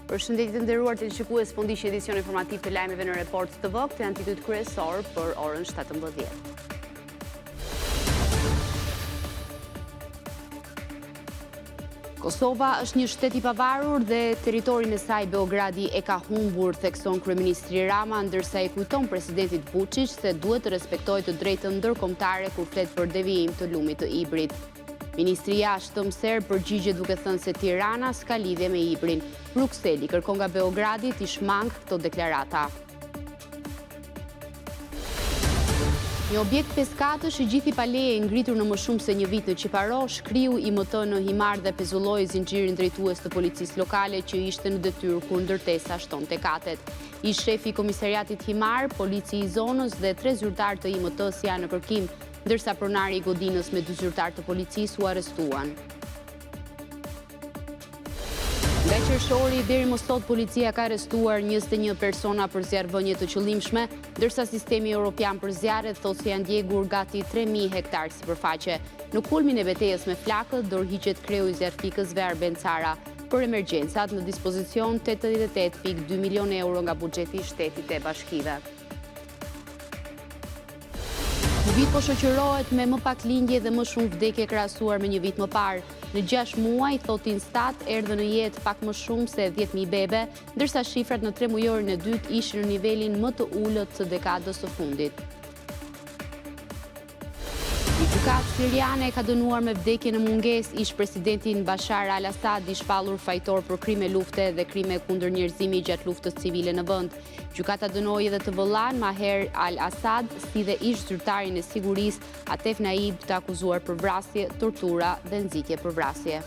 Përshëndetje të nderuar teleshikues, po ndiqni edicion informativ të lajmeve në Report TV, këtë janë titujt kryesor për orën 17. Kosova është një shtet i pavarur dhe territorin e saj Beogradi e ka humbur, thekson kryeministri Rama, ndërsa i kujton presidentit Vučić se duhet të respektojë të drejtën ndërkombëtare kur flet për devijim të lumit të Ibrit. Ministri i Jashtëm serb përgjigje duke thënë se Tirana s'ka lidhje me Ibrin. Brukseli kërkon nga Beogradi t'i shmangë këto deklarata. Një objekt peskatësh i gjithi pa leje ngritur në më shumë se një vit në Qiparo, shkriu IMT në Himar dhe pezulloi zinxhirin drejtues të policisë lokale që ishte në detyrë kur ndërtesa shtonte katet. Ish shefi i komisariatit Himar, polici i zonës dhe 3 zyrtar të IMT-s janë në kërkim, ndërsa pronari i godinës me 2 zyrtar të policisë u arrestuan. Nga qershori deri më sot policia ka arrestuar 21 persona për zjarrvënie të qëllimshme, ndërsa sistemi evropian për zjarret thotë se janë djegur gati 3000 hektar sipërfaqe. Në kulmin e betejës me flakët, dorëhiqet kreu i zjarrfikësve Arben Cara. Për emergjencat në dispozicion 88.2 milion euro nga buxheti i shtetit e bashkive. Një vit po shoqërohet me më pak lindje dhe më shumë vdekje krahasuar me një vit më parë. Në 6 muaj, thot Instat, erdhën në jetë pak më shumë se 10.000 bebe, ndërsa shifrat në 3 mujorin e dytë ishin në nivelin më të ulët të dekadës së fundit. Një gjykatë siriane ka dënuar me vdekje në mungesë ish presidentin Bashar al-Assad, i shpallur fajtor për krime lufte dhe krime kundër njerëzimit gjatë luftës civile në vend. Gjykata dënoi edhe të vëllain Maher al-Assad, si dhe ish zyrtarin e sigurisë Atef Naib, të akuzuar për vrasje, tortura dhe nxitje për vrasje.